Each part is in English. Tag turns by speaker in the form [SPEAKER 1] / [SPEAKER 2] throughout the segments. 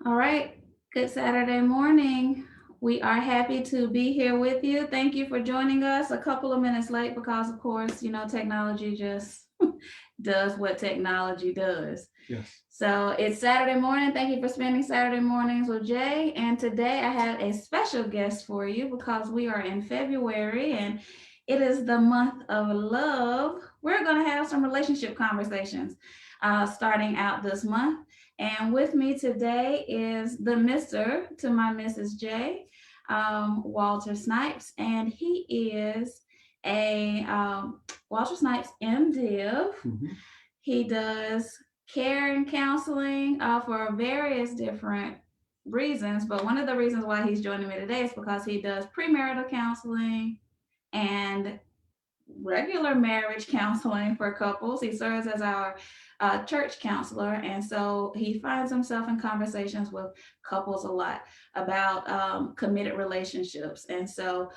[SPEAKER 1] All right. Good Saturday morning. We are happy to be here with you. Thank you for joining us a couple of minutes late because, of course, technology just does what technology does.
[SPEAKER 2] Yes.
[SPEAKER 1] So it's Saturday morning. Thank you for spending Saturday mornings with Jay. And today I have a special guest for you because we are in February and it is the month of love. We're going to have some relationship conversations starting out this month. And with me today is the Mr. to my Mrs. J, Walter Snipes. And he is a Walter Snipes MDiv. He does care and counseling for various different reasons. But one of the reasons why he's joining me today is because he does premarital counseling and regular marriage counseling for couples. He serves as our church counselor, and so he finds himself in conversations with couples a lot about committed relationships. And so,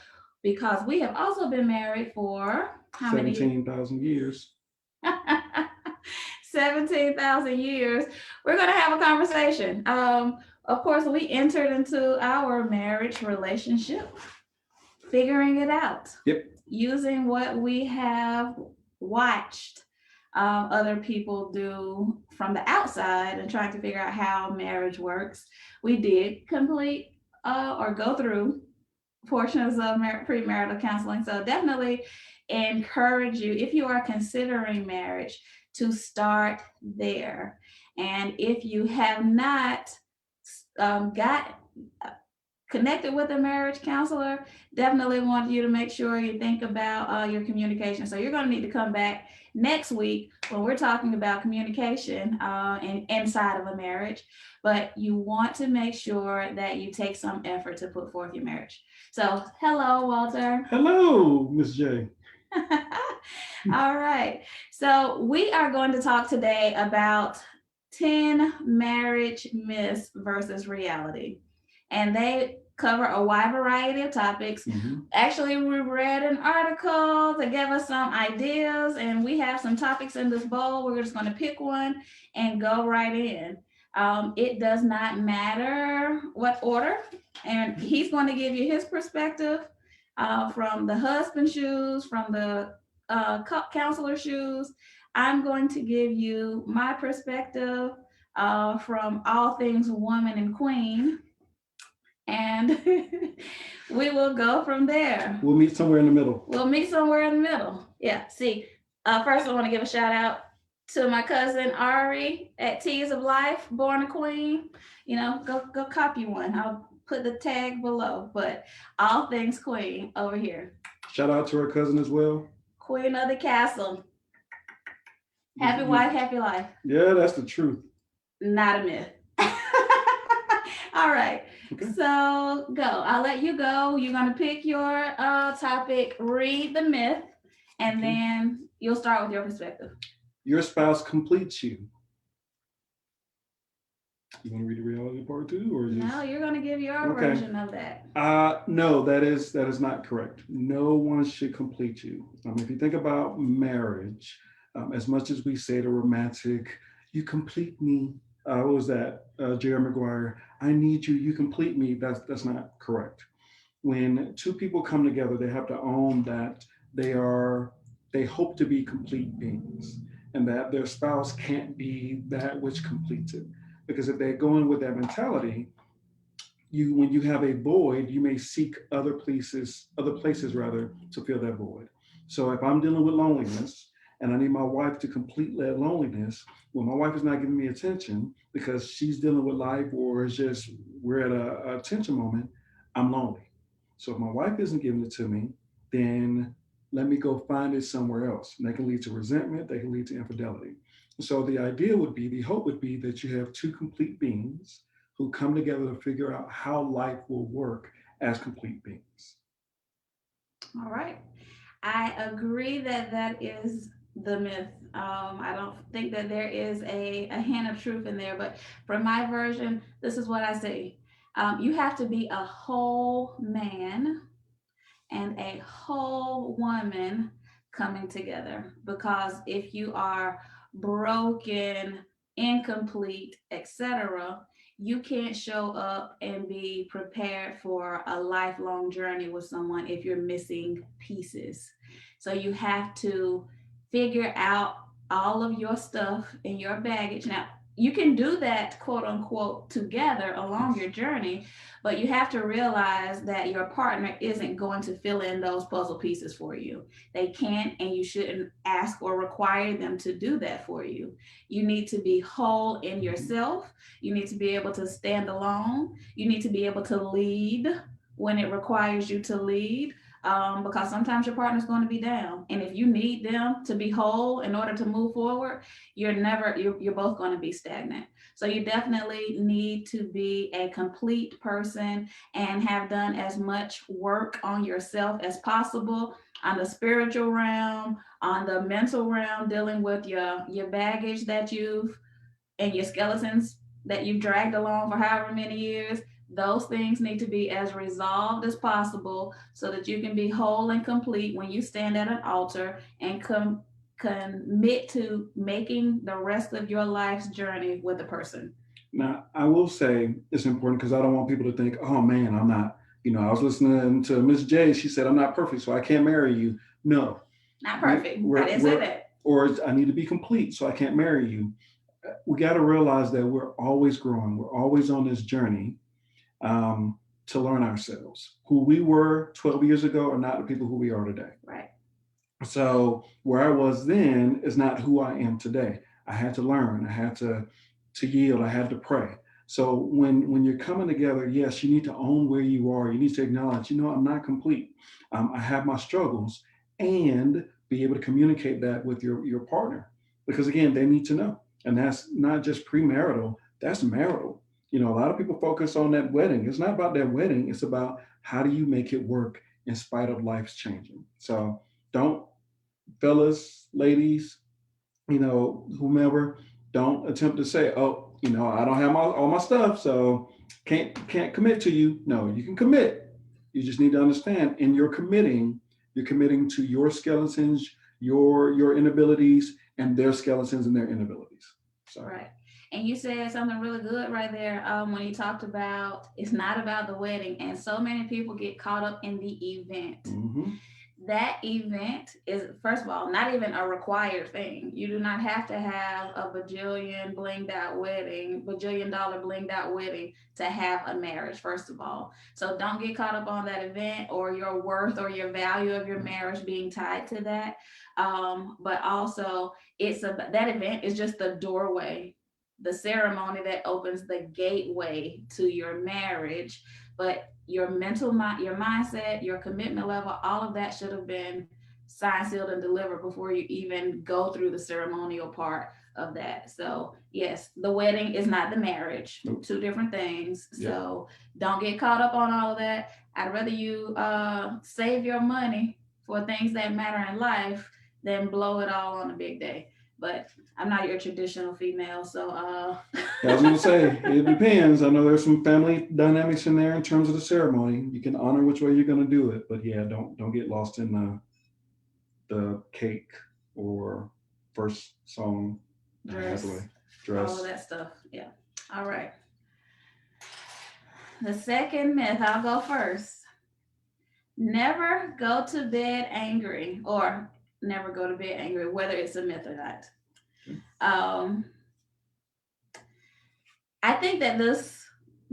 [SPEAKER 1] because we have also been married for how many
[SPEAKER 2] 17,000 years.
[SPEAKER 1] 17,000 years, we're going to have a conversation. Of course, we entered into our marriage relationship figuring it out.
[SPEAKER 2] Yep.
[SPEAKER 1] Using what we have watched other people do from the outside and trying to figure out how marriage works. We did complete or go through portions of premarital counseling. So definitely encourage you, if you are considering marriage, to start there. And if you have not got connected with a marriage counselor, definitely want you to make sure you think about your communication. So you're going to need to come back next week when we're talking about communication inside of a marriage. But you want to make sure that you take some effort to put forth your marriage. So, hello, Walter.
[SPEAKER 2] Hello, Miss J.
[SPEAKER 1] All right. So, we are going to talk today about 10 marriage myths versus reality. And they cover a wide variety of topics. Actually, we read an article that gave us some ideas, and we have some topics in this bowl. We're just going to pick one and go right in. It does not matter what order, and he's going to give you his perspective from the husband shoes, from the counselor shoes. I'm going to give you my perspective from all things woman and queen, and we will go from there.
[SPEAKER 2] We'll meet somewhere in the middle.
[SPEAKER 1] We'll meet somewhere in the middle. Yeah. See, first I want to give a shout out to my cousin Ari at Teas of Life, Born a Queen. Go copy one. I'll put the tag below. But all things queen over here.
[SPEAKER 2] Shout out to her cousin as well.
[SPEAKER 1] Queen of the castle. Happy wife, happy life.
[SPEAKER 2] Yeah, that's the truth.
[SPEAKER 1] Not a myth. All right. Okay. So go. I'll let you go. You're going to pick your topic, read the myth, and then you'll start with your perspective.
[SPEAKER 2] Your spouse completes you. You want to read the reality part too, or just...
[SPEAKER 1] No, you're going to give your version of that.
[SPEAKER 2] No, that is not correct. No one should complete you. If you think about marriage, as much as we say the romantic, you complete me. What was that? Jerry Maguire. I need you. You complete me. That's not correct. When two people come together, they have to own that they hope to be complete beings, and that their spouse can't be that which completes it. Because if they're going with that mentality, when you have a void, you may seek other places rather to fill that void. So if I'm dealing with loneliness and I need my wife to complete that loneliness, well, my wife is not giving me attention because she's dealing with life, or it's just we're at a tension moment, I'm lonely. So if my wife isn't giving it to me, then let me go find it somewhere else. And that can lead to resentment, that can lead to infidelity. So the hope would be that you have two complete beings who come together to figure out how life will work as complete beings.
[SPEAKER 1] All right. I agree that is the myth. I don't think that there is a hint of truth in there, but from my version, this is what I say. You have to be a whole man and a whole woman coming together, because if you are broken, incomplete, etc., you can't show up and be prepared for a lifelong journey with someone if you're missing pieces. So you have to figure out all of your stuff and your baggage. Now, you can do that quote unquote together along
[SPEAKER 2] Yes.
[SPEAKER 1] your journey, but you have to realize that your partner isn't going to fill in those puzzle pieces for you. They can't, and you shouldn't ask or require them to do that for you. You need to be whole in
[SPEAKER 2] Mhm.
[SPEAKER 1] yourself. You need to be able to stand alone. You need to be able to lead when it requires you to lead. Because sometimes your partner's going to be down, and if you need them to be whole in order to move forward, you're both going to be stagnant. So you definitely need to be a complete person and have done as much work on yourself as possible, on the spiritual realm, on the mental realm, dealing with your baggage that you've and your skeletons that you've dragged along for however many years. Those things need to be as resolved as possible so that you can be whole and complete when you stand at an altar and commit to making the rest of your life's journey with a person.
[SPEAKER 2] Now, I will say it's important because I don't want people to think, oh man, I'm not, I was listening to Miss J. She said, I'm not perfect, so I can't marry you. No,
[SPEAKER 1] Not perfect. I didn't say
[SPEAKER 2] we're
[SPEAKER 1] that.
[SPEAKER 2] or I need to be complete, so I can't marry you. We got to realize that we're always growing. We're always on this journey um, to learn ourselves. Who we were 12 years ago are not the people who we are today.
[SPEAKER 1] Right.
[SPEAKER 2] So where I was then is not who I am today. I had to learn. I had to yield. I had to pray. So when you're coming together, yes, you need to own where you are. You need to acknowledge, I'm not complete. I have my struggles, and be able to communicate that with your partner, because again, they need to know, and that's not just premarital. That's marital. A lot of people focus on that wedding. It's not about that wedding. It's about how do you make it work in spite of life's changing. So don't, fellas, ladies, whomever, don't attempt to say, oh, I don't have all my stuff, so can't commit to you. No, you can commit. You just need to understand, in your committing, you're committing to your skeletons, your inabilities, and their skeletons and their inabilities. So
[SPEAKER 1] Right. And you said something really good right there when you talked about it's not about the wedding. And so many people get caught up in the event.
[SPEAKER 2] mhm.
[SPEAKER 1] That event is, first of all, not even a required thing. You do not have to have a bajillion blinged out wedding, bajillion dollar blinged out wedding to have a marriage, first of all. So don't get caught up on that event or your worth or your value of your marriage being tied to that. But also, that event is just the doorway, the ceremony that opens the gateway to your marriage. But your your mindset, your commitment level, all of that should have been signed, sealed, and delivered before you even go through the ceremonial part of that. So yes, the wedding is not the marriage,
[SPEAKER 2] Nope.
[SPEAKER 1] two different things.
[SPEAKER 2] Yeah.
[SPEAKER 1] So don't get caught up on all of that. I'd rather you save your money for things that matter in life than blow it all on a big day. But I'm not your traditional female, so
[SPEAKER 2] I was gonna say it depends. I know there's some family dynamics in there in terms of the ceremony. You can honor which way you're gonna do it, but yeah, don't get lost in the cake or first song,
[SPEAKER 1] dress,
[SPEAKER 2] Hathaway
[SPEAKER 1] all of
[SPEAKER 2] dress.
[SPEAKER 1] that stuff. Yeah. All right. The second myth, I'll go first. Never go to bed angry, or never go to bed angry, whether it's a myth or not. Um, I think that this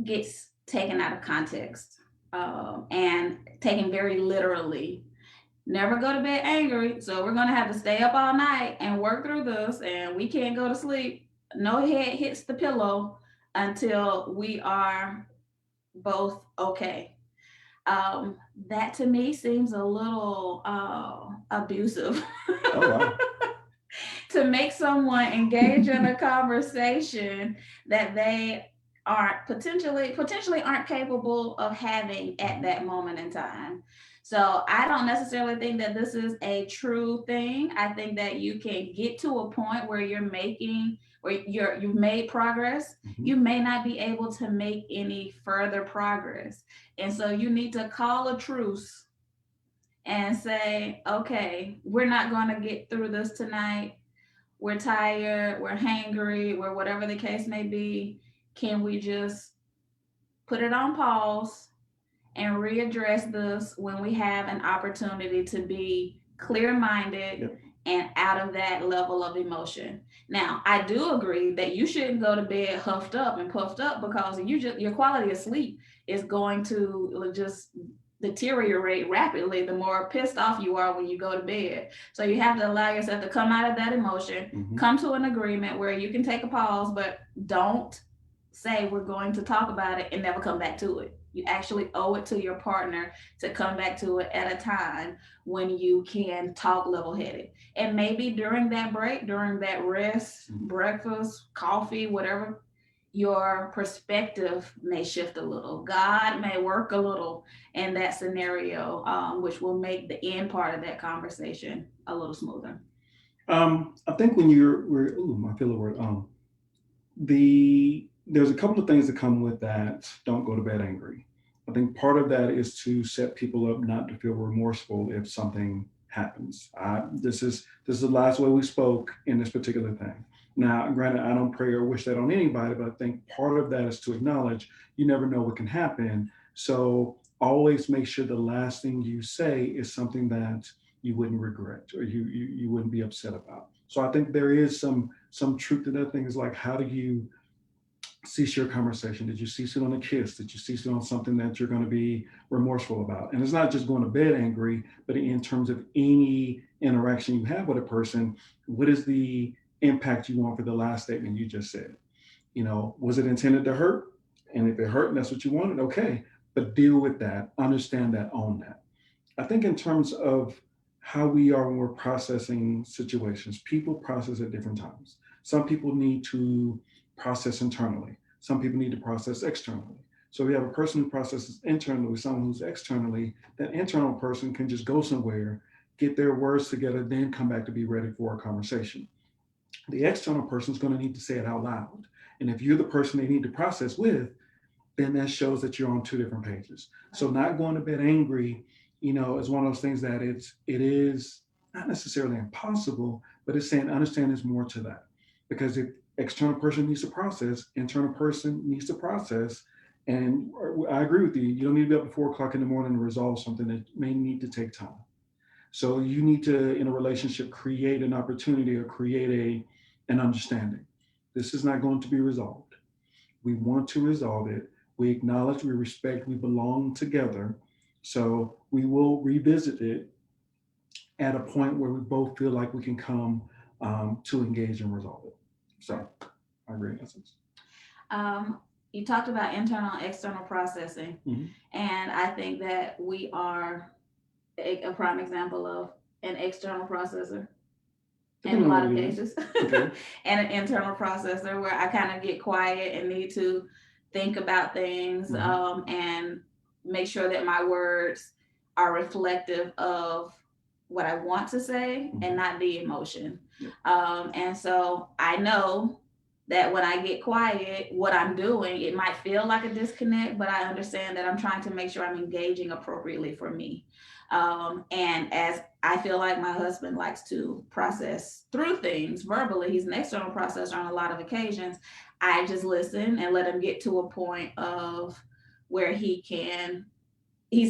[SPEAKER 1] gets taken out of context and taken very literally. Never go to bed angry, so we're gonna have to stay up all night and work through this, and we can't go to sleep. No head hits the pillow until we are both okay. That to me seems a little abusive.
[SPEAKER 2] Oh wow.
[SPEAKER 1] To make someone engage in a conversation that they aren't potentially aren't capable of having at that moment in time. So I don't necessarily think that this is a true thing. I think that you can get to a point where you've made progress.
[SPEAKER 2] Mhm.
[SPEAKER 1] You may not be able to make any further progress. And so you need to call a truce and say, okay, we're not going to get through this tonight. We're tired, we're hangry, we're whatever the case may be. can we just put it on pause and readdress this when we have an opportunity to be clear-minded
[SPEAKER 2] Yep.
[SPEAKER 1] and out of that level of emotion. Now, I do agree that you shouldn't go to bed huffed up and puffed up, because your quality of sleep is going to just deteriorate rapidly the more pissed off you are when you go to bed. So you have to allow yourself to come out of that emotion,
[SPEAKER 2] Mhm.
[SPEAKER 1] come to an agreement where you can take a pause, but don't say we're going to talk about it and never come back to it. You actually owe it to your partner to come back to it at a time when you can talk level-headed. And maybe during that break, during that rest, breakfast, coffee, whatever, your perspective may shift a little. God may work a little in that scenario, which will make the end part of that conversation a little smoother.
[SPEAKER 2] I think when I feel the word, there's a couple of things that come with that. Don't go to bed angry. I think part of that is to set people up not to feel remorseful if something happens. This is the last way we spoke in this particular thing. Now, granted, I don't pray or wish that on anybody, but I think part of that is to acknowledge you never know what can happen. So always make sure the last thing you say is something that you wouldn't regret or you wouldn't be upset about. So I think there is some truth to that. Thing is like, how do you cease your conversation? Did you cease it on a kiss? Did you cease it on something that you're going to be remorseful about? And it's not just going to bed angry, but in terms of any interaction you have with a person, what is the impact you want for the last statement you just said? Was it intended to hurt? And if it hurt and that's what you wanted, okay. But deal with that, understand that, own that. I think in terms of how we are when we're processing situations, people process at different times. Some people need to process internally. Some people need to process externally. So we have a person who processes internally, someone who's externally. That internal person can just go somewhere, get their words together, then come back to be ready for a conversation. The external person is going to need to say it out loud. And if you're the person they need to process with, then that shows that you're on two different pages. So not going to bed angry, is one of those things that it is not necessarily impossible, but it's saying understand there's more to that. Because if external person needs to process, internal person needs to process. And I agree with you. You don't need to be up at 4 o'clock in the morning to resolve something that may need to take time. So you need to, in a relationship, create an opportunity or create an understanding. This is not going to be resolved. We want to resolve it. We acknowledge, we respect, we belong together. So we will revisit it at a point where we both feel like we can come to engage and resolve it. So I agree in essence.
[SPEAKER 1] You talked about internal and external processing, and I think that we are a prime example of an external processor in a lot of cases, okay. And an internal processor where I kind of get quiet and need to think about things, and make sure that my words are reflective of what I want to say and not the emotion. And so I know that when I get quiet, what I'm doing, it might feel like a disconnect, but I understand that I'm trying to make sure I'm engaging appropriately for me. And as I feel like my husband likes to process through things verbally, he's an external processor on a lot of occasions. I just listen and let him get to a point of where he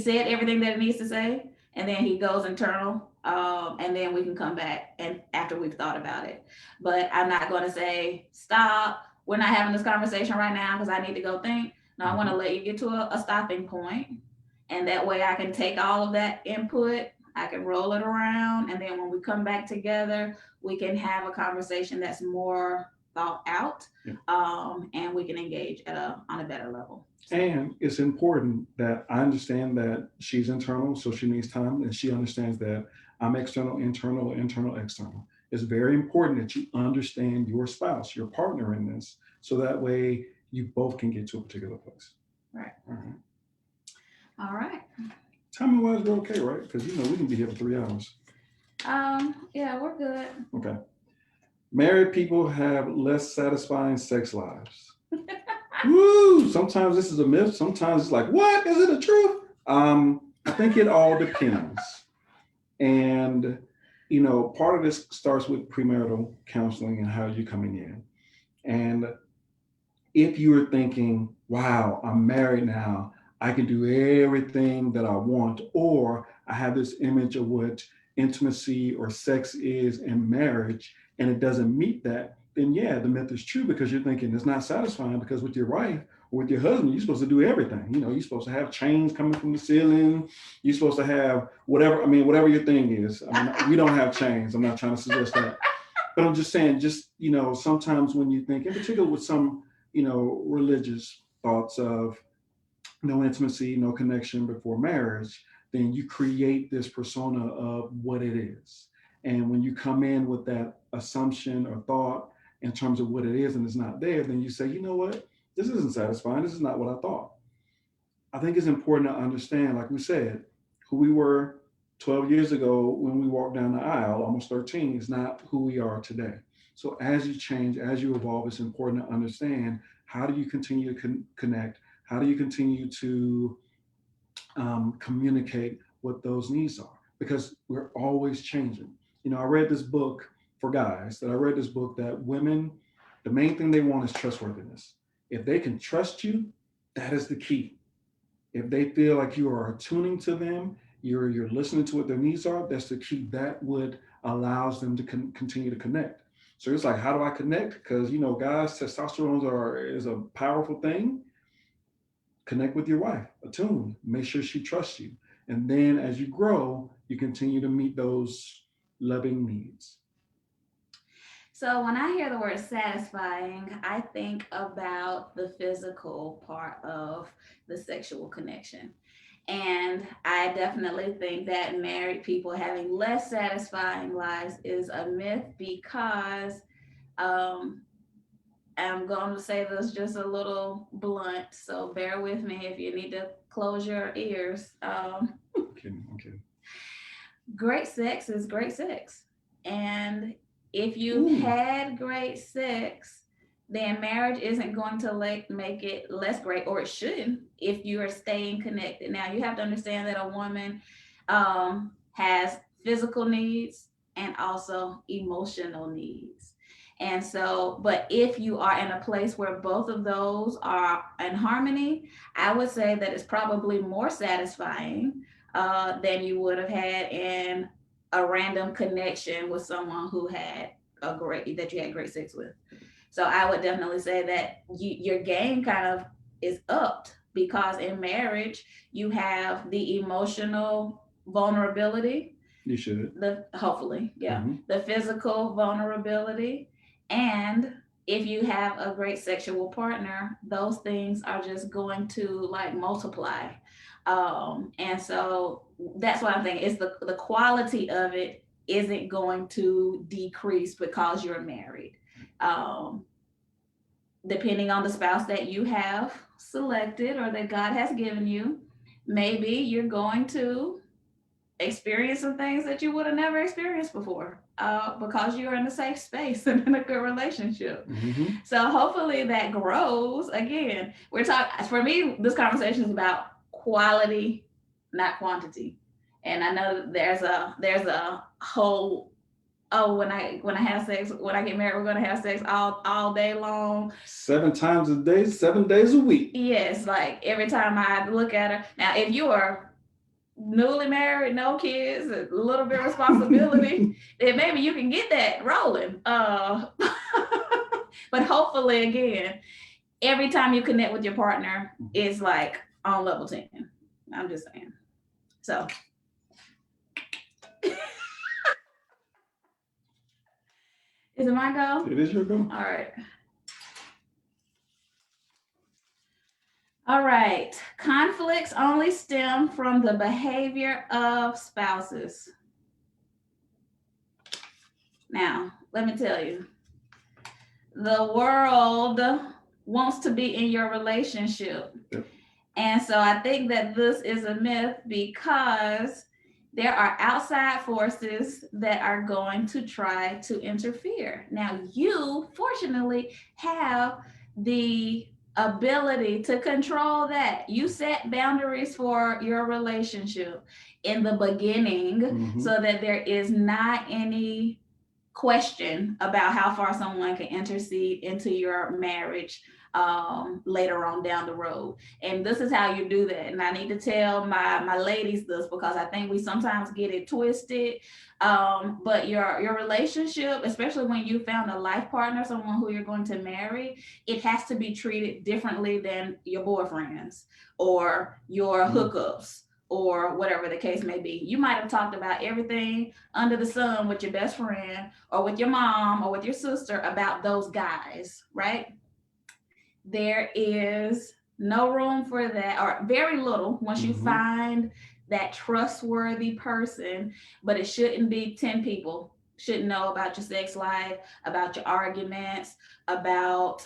[SPEAKER 1] said everything that he needs to say, and then he goes internal, and then we can come back and after we've thought about it. But I'm not going to say, stop, we're not having this conversation right now because I need to go think. No, I want to let you get to a stopping point, and that way I can take all of that input, I can roll it around, and then when we come back together, we can have a conversation that's more thought out, and we can engage on a better level.
[SPEAKER 2] And it's important that I understand that she's internal, so she needs time, and she understands that I'm external, internal, internal, external. It's very important that you understand your spouse, your partner in this, so that way you both can get to a particular place.
[SPEAKER 1] Right. All right.
[SPEAKER 2] Timing-wise, we're okay, right? Because we can be here for 3 hours.
[SPEAKER 1] Yeah, we're good.
[SPEAKER 2] Okay. Married people have less satisfying sex lives. Woo! Sometimes this is a myth. Sometimes it's like, what? Is it the truth? I think it all depends. And, part of this starts with premarital counseling and how you're coming in. And if you are thinking, wow, I'm married now, I can do everything that I want, or I have this image of what intimacy or sex is in marriage, and it doesn't meet that, then yeah, the myth is true because you're thinking it's not satisfying because with your wife or with your husband, you're supposed to do everything. You know, you're supposed to have chains coming from the ceiling. You're supposed to have whatever, I mean, whatever your thing is. I mean, we don't have chains. I'm not trying to suggest that. But I'm just saying, just, sometimes when you think, in particular with some, religious thoughts of no intimacy, no connection before marriage, then you create this persona of what it is. And when you come in with that assumption or thought in terms of what it is and it's not there, then you say, you know what? This isn't satisfying. This is not what I thought. I think it's important to understand, like we said, who we were 12 years ago when we walked down the aisle, almost 13, is not who we are today. So as you change, as you evolve, it's important to understand how do you continue to connect? How do you continue to communicate what those needs are? Because we're always changing. I read this book for guys, that I read this book that women, the main thing they want is trustworthiness. If they can trust you, that is the key. If they feel like you are tuning to them, you're listening to what their needs are, that's the key. That would allows them to continue to connect. So it's like, how do I connect? Because guys, is a powerful thing. Connect with your wife, attune, make sure she trusts you. And then as you grow, you continue to meet those loving needs.
[SPEAKER 1] So when I hear the word satisfying, I think about the physical part of the sexual connection. And I definitely think that married people having less satisfying lives is a myth because um, I'm going to say this just a little blunt. So bear with me if you need to close your ears.
[SPEAKER 2] Okay.
[SPEAKER 1] Great sex is great sex. And if you've had great sex, then marriage isn't going to make it less great, or it shouldn't if you are staying connected. Now, you have to understand that a woman has physical needs and also emotional needs. And so, but if you are in a place where both of those are in harmony, I would say that it's probably more satisfying than you would have had in a random connection with someone who had that you had great sex with. So I would definitely say that your game kind of is upped because in marriage you have the emotional vulnerability.
[SPEAKER 2] You should.
[SPEAKER 1] Hopefully, yeah, the physical vulnerability, and if you have a great sexual partner, those things are just going to like multiply. And so that's what I'm thinking. It's the quality of it isn't going to decrease because you're married. Um, Depending on the spouse that you have selected or that God has given you, maybe you're going to experience some things that you would have never experienced before because you're in a safe space and in a good relationship. So hopefully that grows. Again, we're talking, for me, this conversation is about quality, not quantity. And I know there's a whole when I have sex, when I get married, we're gonna have sex all day long.
[SPEAKER 2] 7 times a day, 7 days a week.
[SPEAKER 1] Yes, like every time I look at her. Now, if you are newly married, no kids, a little bit of responsibility, then maybe you can get that rolling. But hopefully, again, every time you connect with your partner, it's like on level 10. I'm just saying. So. Is it my go?
[SPEAKER 2] It is your go.
[SPEAKER 1] All right. All right. Conflicts only stem from the behavior of spouses. Now, let me tell you, the world wants to be in your relationship.
[SPEAKER 2] Yep.
[SPEAKER 1] And so I think that this is a myth because there are outside forces that are going to try to interfere. Now, you fortunately have the ability to control that. You set boundaries for your relationship in the beginning so that there is not any question about how far someone can intercede into your marriage later on down the road. And this is how you do that. And I need to tell my ladies this because I think we sometimes get it twisted. But your relationship, especially when you found a life partner, someone who you're going to marry, it has to be treated differently than your boyfriends or your hookups or whatever the case may be. You might have talked about everything under the sun with your best friend or with your mom or with your sister about those guys, right? There is no room for that, or very little, once you find that trustworthy person, but it shouldn't be 10 people shouldn't know about your sex life, about your arguments, about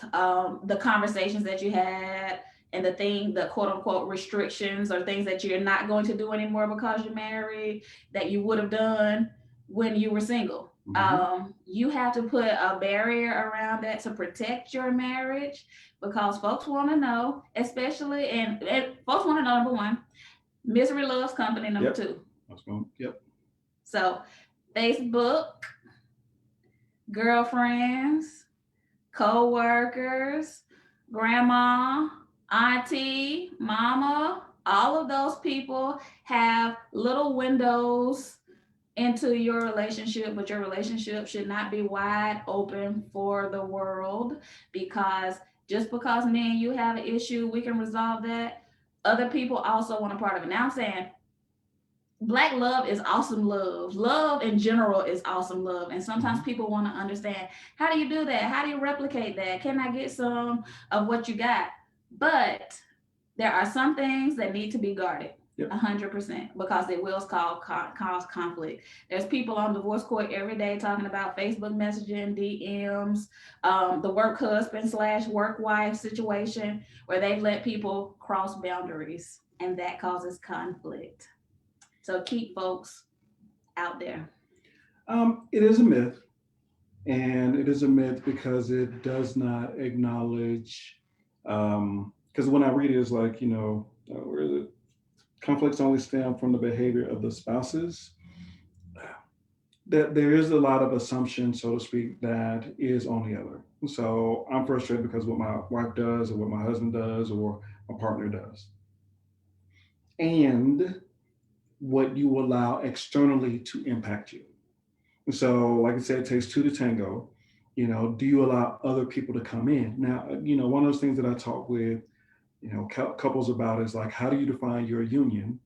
[SPEAKER 1] the conversations that you had, and the quote unquote restrictions or things that you're not going to do anymore because you're married that you would have done when you were single. You have to put a barrier around that to protect your marriage because folks want to know, especially, and folks want to know, number one, misery loves company, number two. So Facebook, girlfriends, co-workers, grandma, auntie, mama, all of those people have little windows into your relationship, but your relationship should not be wide open for the world because just because me and you have an issue, we can resolve that. Other people also want a part of it. Now I'm saying Black love is awesome love. Love in general is awesome love. And sometimes people want to understand, how do you do that? How do you replicate that? Can I get some of what you got? But there are some things that need to be guarded. 100% because it will cause conflict. There's people on divorce court every day talking about Facebook messaging, DMs, the work husband / work wife situation where they've let people cross boundaries and that causes conflict. So keep folks out there.
[SPEAKER 2] It is a myth, and it is a myth because it does not acknowledge. Because when I read it, it's like, where is it? Conflicts only stem from the behavior of the spouses. That there is a lot of assumption, so to speak, that is on the other. So I'm frustrated because what my wife does, or what my husband does, or my partner does, and what you allow externally to impact you. So, like I said, it takes two to tango. Do you allow other people to come in? Now, one of those things that I talk with, couples about is like, how do you define your union?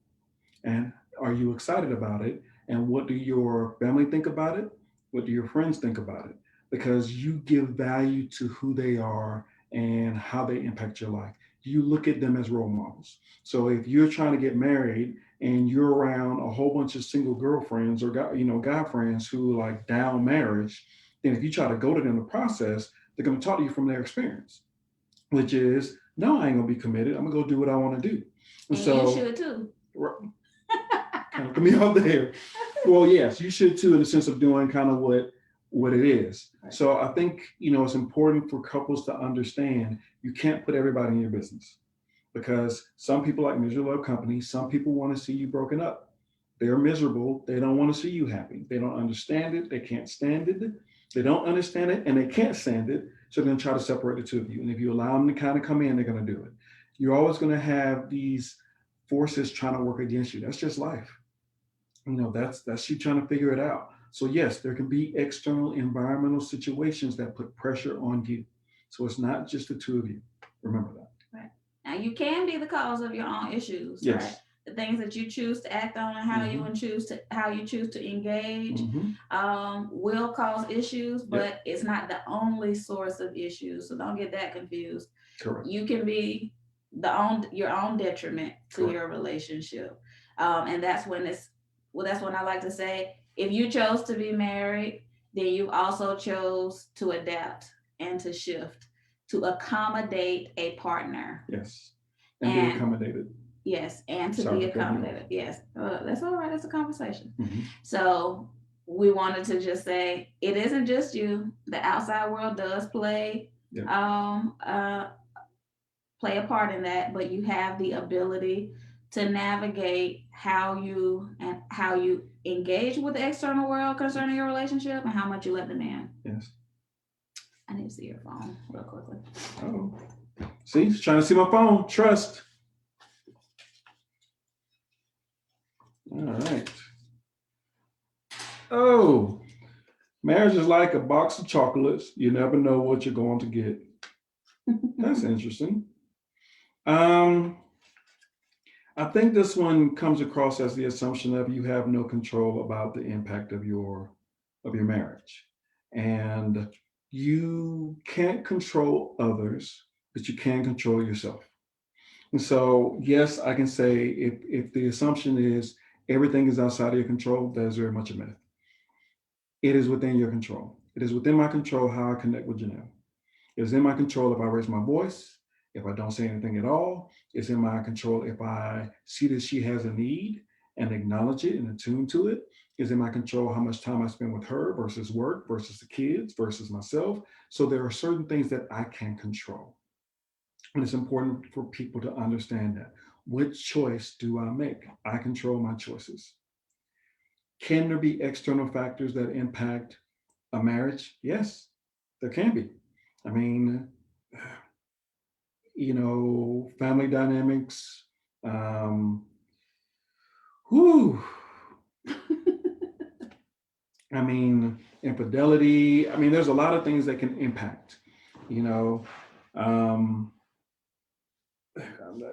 [SPEAKER 2] And are you excited about it? And what do your family think about it? What do your friends think about it? Because you give value to who they are and how they impact your life. You look at them as role models. So if you're trying to get married and you're around a whole bunch of single girlfriends or guy friends who like down marriage, then if you try to go to them in the process, they're going to talk to you from their experience, which is, no, I ain't gonna be committed. I'm gonna go do what I want to do.
[SPEAKER 1] And so you should too.
[SPEAKER 2] Kind of put me off there. Well, yes, you should too, in the sense of doing kind of what it is. Right. So I think it's important for couples to understand you can't put everybody in your business, because some people like misery love company. Some people want to see you broken up. They're miserable. They don't want to see you happy. They don't understand it. They can't stand it. They don't understand it and they can't stand it. So they're going to try to separate the two of you. And if you allow them to kind of come in, they're going to do it. You're always going to have these forces trying to work against you. That's just life. That's you trying to figure it out. So yes, there can be external environmental situations that put pressure on you. So it's not just the two of you. Remember that.
[SPEAKER 1] Right. Now you can be the cause of your own issues.
[SPEAKER 2] Yes.
[SPEAKER 1] Right? The things that you choose to act on and how you choose to engage will cause issues, but it's not the only source of issues. So don't get that confused.
[SPEAKER 2] Correct.
[SPEAKER 1] You can be your own detriment to your relationship, and that's when I like to say, if you chose to be married, then you also chose to adapt and to shift to accommodate a partner.
[SPEAKER 2] Yes, and be accommodated.
[SPEAKER 1] Yes, and to be accommodated. Yes, that's all right. It's a conversation. So we wanted to just say it isn't just you. The outside world does play a part in that, but you have the ability to navigate how you engage with the external world concerning your relationship and how much you let them in.
[SPEAKER 2] Yes.
[SPEAKER 1] I need to see your phone real quickly.
[SPEAKER 2] Oh. See, she's trying to see my phone. Trust. All right. Oh, marriage is like a box of chocolates. You never know what you're going to get. That's interesting. Um, I think this one comes across as the assumption of you have no control about the impact of your marriage. And you can't control others, but you can control yourself. And so, yes, I can say if the assumption is everything is outside of your control, that is very much a myth. It is within your control. It is within my control how I connect with Janelle. It is in my control if I raise my voice, if I don't say anything at all. It's in my control if I see that she has a need and acknowledge it and attune to it. It's in my control how much time I spend with her versus work versus the kids versus myself. So there are certain things that I can control. And it's important for people to understand that. Which choice do I make? I control my choices. Can there be external factors that impact a marriage? Yes, there can be. I mean, family dynamics. Um, whew, I mean, infidelity. I mean, there's a lot of things that can impact. You know, um,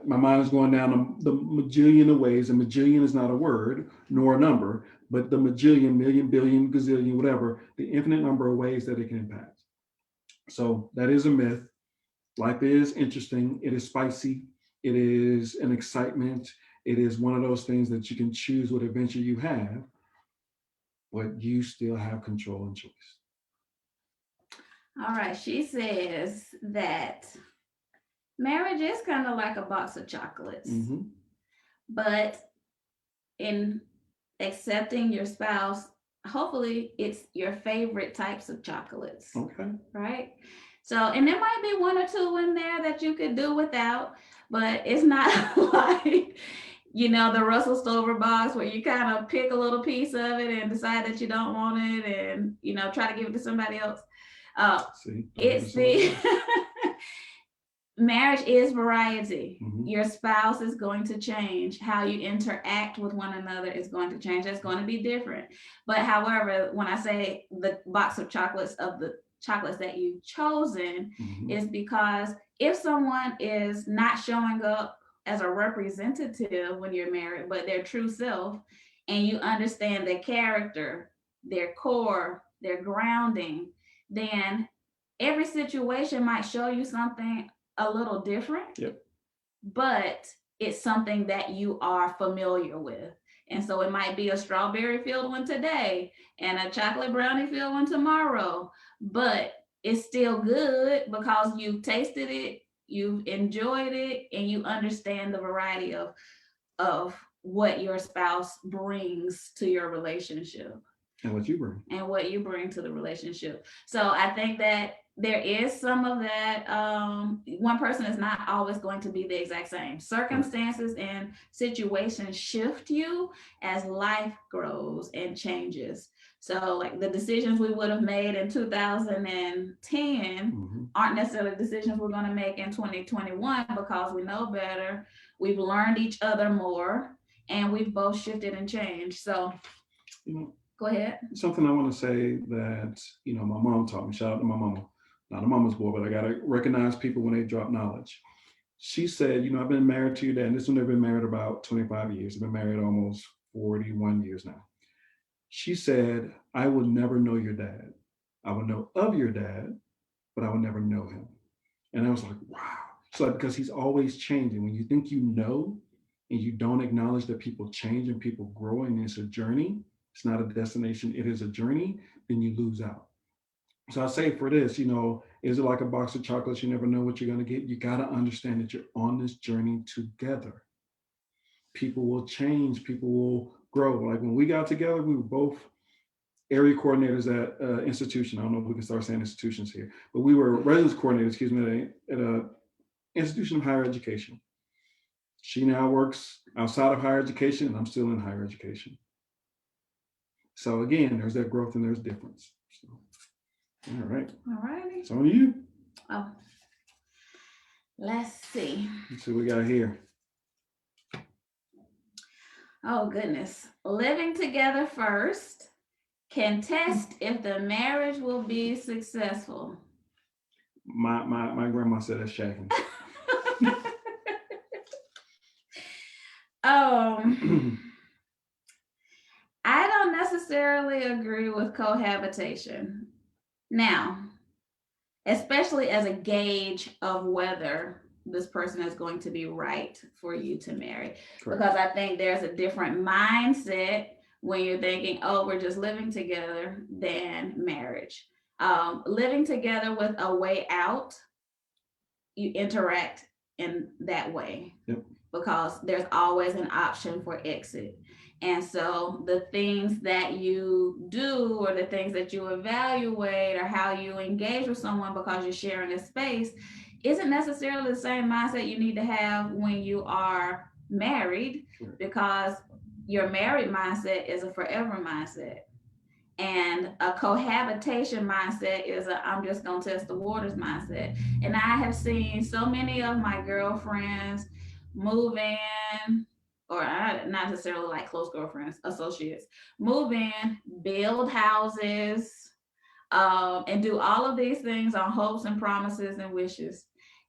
[SPEAKER 2] my mind is going down the majillion of ways. A majillion is not a word nor a number, but the majillion, million, billion, gazillion, whatever, the infinite number of ways that it can impact. So that is a myth. Life is interesting. It is spicy. It is an excitement. It is one of those things that you can choose what adventure you have, but you still have control and choice.
[SPEAKER 1] All right. She says that marriage is kind of like a box of chocolates,
[SPEAKER 2] Mm-hmm.
[SPEAKER 1] but in accepting your spouse, hopefully it's your favorite types of chocolates,
[SPEAKER 2] Okay.
[SPEAKER 1] right? So, and there might be one or two in there that you could do without, but it's not like, the Russell Stover box where you kind of pick a little piece of it and decide that you don't want it and, try to give it to somebody else.
[SPEAKER 2] See,
[SPEAKER 1] It's the marriage is variety.
[SPEAKER 2] Mm-hmm.
[SPEAKER 1] Your spouse is going to change. How you interact with one another is going to change. That's going to be different. But however, when I say the box of chocolates of the chocolates that you've chosen,
[SPEAKER 2] Mm-hmm.
[SPEAKER 1] is because if someone is not showing up as a representative when you're married, but their true self, and you understand their character, their core, their grounding, then every situation might show you something a little different.
[SPEAKER 2] Yep.
[SPEAKER 1] But it's something that you are familiar with. And so it might be a strawberry filled one today and a chocolate brownie filled one tomorrow, but it's still good because you've tasted it, you've enjoyed it, and you understand the variety of what your spouse brings to your relationship
[SPEAKER 2] And what you bring.
[SPEAKER 1] and what you bring to the relationship. So I think that there is some of that. One person is not always going to be the exact same. Circumstances and situations shift you as life grows and changes. So, like the decisions we would have made in 2010
[SPEAKER 2] Mm-hmm.
[SPEAKER 1] aren't necessarily decisions we're going to make in 2021 because we know better. We've learned each other more, and we've both shifted and changed. So, go ahead.
[SPEAKER 2] Something I want to say that, my mom taught me, shout out to my mama, not a mama's boy, but I got to recognize people when they drop knowledge. She said, I've been married to your dad, and this one they've been married about 25 years. I've been married almost 41 years now. She said, I will never know your dad. I will know of your dad, but I will never know him. And I was like, wow. So because he's always changing. When you think you know and you don't acknowledge that people change and people grow and it's a journey, it's not a destination, it is a journey, then you lose out. So I say for this, is it like a box of chocolates? You never know what you're going to get. You got to understand that you're on this journey together. People will change, people will grow. Like when we got together, we were both area coordinators at institution. I don't know if we can start saying institutions here, but we were residence coordinators, excuse me, at a institution of higher education. She now works outside of higher education, and I'm still in higher education. So again, there's that growth and there's difference. So, all right.
[SPEAKER 1] All righty.
[SPEAKER 2] It's on you.
[SPEAKER 1] Oh. Let's see.
[SPEAKER 2] Let's see what we got here.
[SPEAKER 1] Oh, goodness. Living together first can test if the marriage will be successful.
[SPEAKER 2] My grandma said that's shacking.
[SPEAKER 1] I don't necessarily agree with cohabitation. Now, especially as a gauge of whether this person is going to be right for you to marry.
[SPEAKER 2] Correct.
[SPEAKER 1] Because I think there's a different mindset when you're thinking, oh, we're just living together than marriage. Living together with a way out, you interact in that way.
[SPEAKER 2] Yep.
[SPEAKER 1] Because there's always an option for exit. And so the things that you do or the things that you evaluate or how you engage with someone because you're sharing a space isn't necessarily the same mindset you need to have when you are married, because your married mindset is a forever mindset. And a cohabitation mindset is a I'm just gonna test the waters mindset. And I have seen so many of my girlfriends move in, or not necessarily like close girlfriends, associates, move in, build houses, and do all of these things on hopes and promises and wishes.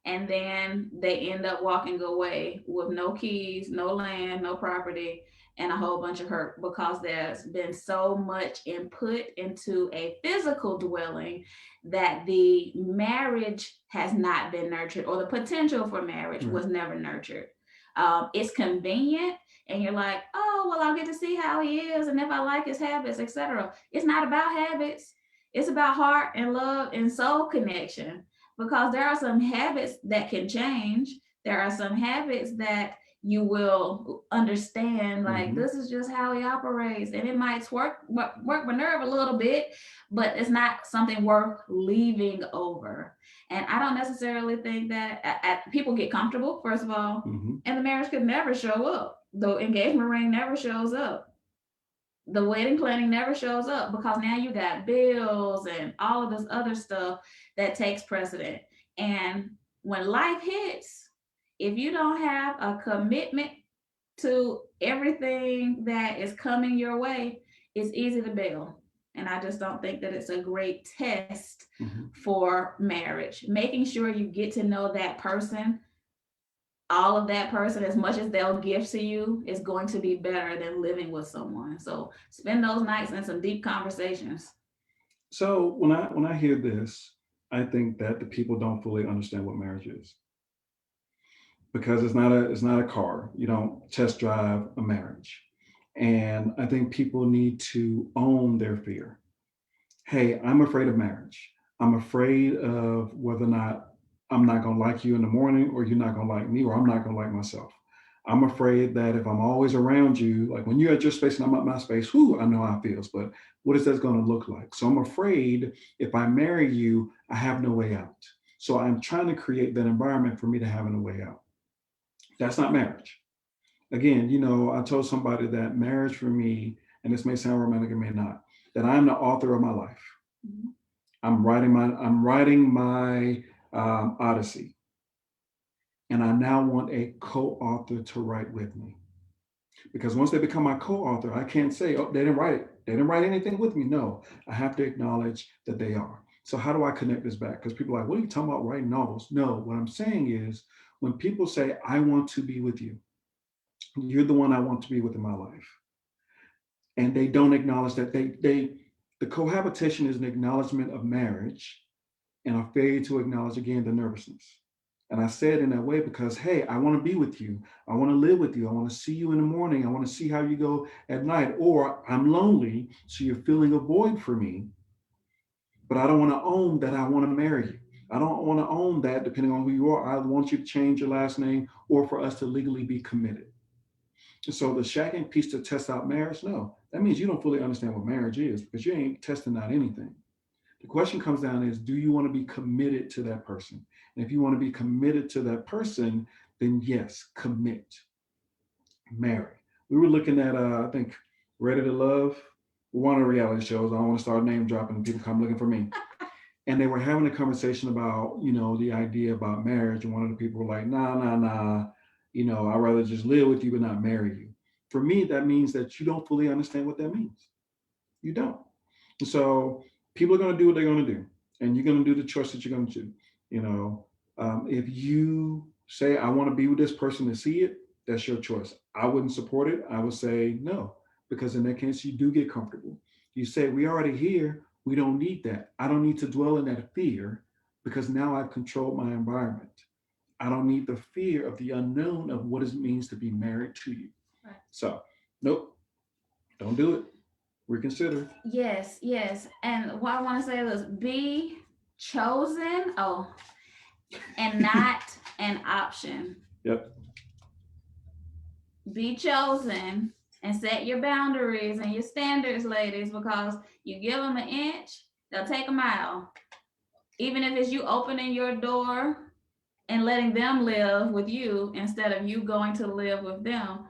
[SPEAKER 1] And then they end up walking away with no keys, no land, no property, and a whole bunch of hurt because there's been so much input into a physical dwelling that the marriage has not been nurtured, or the potential for marriage was never nurtured. It's convenient, and you're like, oh, well, I'll get to see how he is, and if I like his habits, etc. It's not about habits. It's about heart and love and soul connection, because there are some habits that can change. There are some habits that you will understand, like this is just how he operates, and it might work my nerve a little bit, but it's not something worth leaving over. And I don't necessarily think that people get comfortable, first of all, and the marriage could never show up. The engagement ring never shows up. The wedding planning never shows up, because now you got bills and all of this other stuff that takes precedent. And when life hits, if you don't have a commitment to everything that is coming your way, it's easy to bail. And I just don't think that it's a great test for marriage. Making sure you get to know that person, all of that person, as much as they'll give to you, is going to be better than living with someone. So spend those nights in some deep conversations.
[SPEAKER 2] So when I hear this, I think that the people don't fully understand what marriage is, because it's not a car. You don't test drive a marriage. And I think people need to own their fear. Hey, I'm afraid of marriage. I'm afraid of whether or not I'm not going to like you in the morning, or you're not going to like me, or I'm not going to like myself. I'm afraid that if I'm always around you, like when you're at your space and I'm at my space, I know how it feels, but what is that going to look like? So I'm afraid if I marry you, I have no way out. So I'm trying to create that environment for me to have a way out. That's not marriage. Again, I told somebody that marriage for me, and this may sound romantic, it may not, that I'm the author of my life. I'm writing my Odyssey, and I now want a co-author to write with me. Because once they become my co-author, I can't say, oh, they didn't write it. They didn't write anything with me. No, I have to acknowledge that they are. So how do I connect this back? Because people are like, what are you talking about writing novels? No, what I'm saying is, when people say, I want to be with you, you're the one I want to be with in my life, and they don't acknowledge that the cohabitation is an acknowledgement of marriage, and a failure to acknowledge, again, the nervousness. And I say it in that way because, hey, I want to be with you. I want to live with you. I want to see you in the morning. I want to see how you go at night. Or I'm lonely, so you're feeling a void for me, but I don't want to own that I want to marry you. I don't want to own that, depending on who you are, I want you to change your last name, or for us to legally be committed. And so the shacking piece to test out marriage, no, that means you don't fully understand what marriage is, because you ain't testing out anything. The question comes down is, do you want to be committed to that person? And if you want to be committed to that person, then yes, commit, marry. We were looking at, I think, Ready to Love, one of the reality shows. I don't want to start name dropping, people come looking for me. and they were having a conversation about, the idea about marriage. And one of the people were like, nah, nah, nah, I'd rather just live with you but not marry you. For me, that means that you don't fully understand what that means. You don't. And so people are going to do what they're going to do, and you're going to do the choice that you're going to do. You know, if you say, I want to be with this person to see it, that's your choice. I wouldn't support it. I would say no, because in that case, you do get comfortable. You say, we already here. We don't need that. I don't need to dwell in that fear because now I've controlled my environment. I don't need the fear of the unknown of what it means to be married to you.
[SPEAKER 1] Right.
[SPEAKER 2] So, nope, don't do it. Reconsider.
[SPEAKER 1] Yes, yes. And what I want to say is be chosen, and not an option.
[SPEAKER 2] Yep.
[SPEAKER 1] Be chosen and set your boundaries and your standards, ladies, because you give them an inch, they'll take a mile. Even if it's you opening your door and letting them live with you instead of you going to live with them,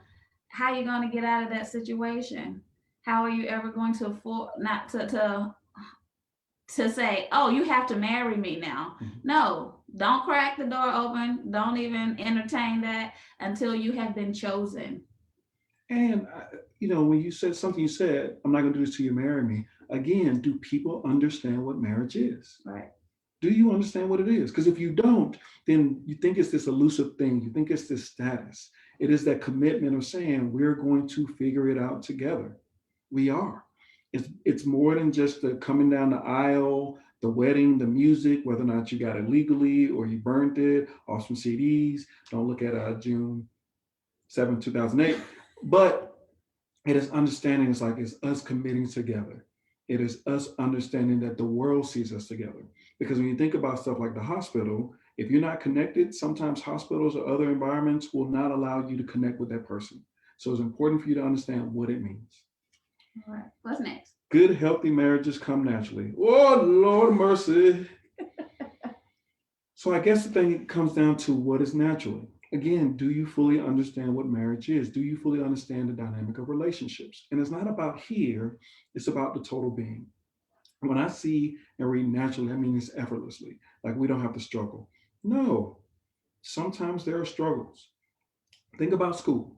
[SPEAKER 1] how are you going to get out of that situation? How are you ever going to afford not to say, oh, you have to marry me now?
[SPEAKER 2] Mhm.
[SPEAKER 1] No, don't crack the door open. Don't even entertain that until you have been chosen.
[SPEAKER 2] And when you said something, you said, "I'm not going to do this till you marry me." Again, do people understand what marriage is?
[SPEAKER 1] Right.
[SPEAKER 2] Do you understand what it is? Because if you don't, then you think it's this elusive thing. You think it's this status. It is that commitment of saying we're going to figure it out together. We are. It's more than just the coming down the aisle, the wedding, the music, whether or not you got it legally or you burned it off some CDs. Don't look at June 7th, 2008. But it is understanding, it's like it's us committing together. It is us understanding that the world sees us together. Because when you think about stuff like the hospital, if you're not connected, sometimes hospitals or other environments will not allow you to connect with that person. So it's important for you to understand what it means.
[SPEAKER 1] All right. What's next?
[SPEAKER 2] Good, healthy marriages come naturally. Oh, Lord mercy. So I guess the thing comes down to what is naturally. Again, do you fully understand what marriage is? Do you fully understand the dynamic of relationships? And it's not about here, it's about the total being. When I see and read naturally, I mean it's effortlessly, like we don't have to struggle. No, sometimes there are struggles. Think about school.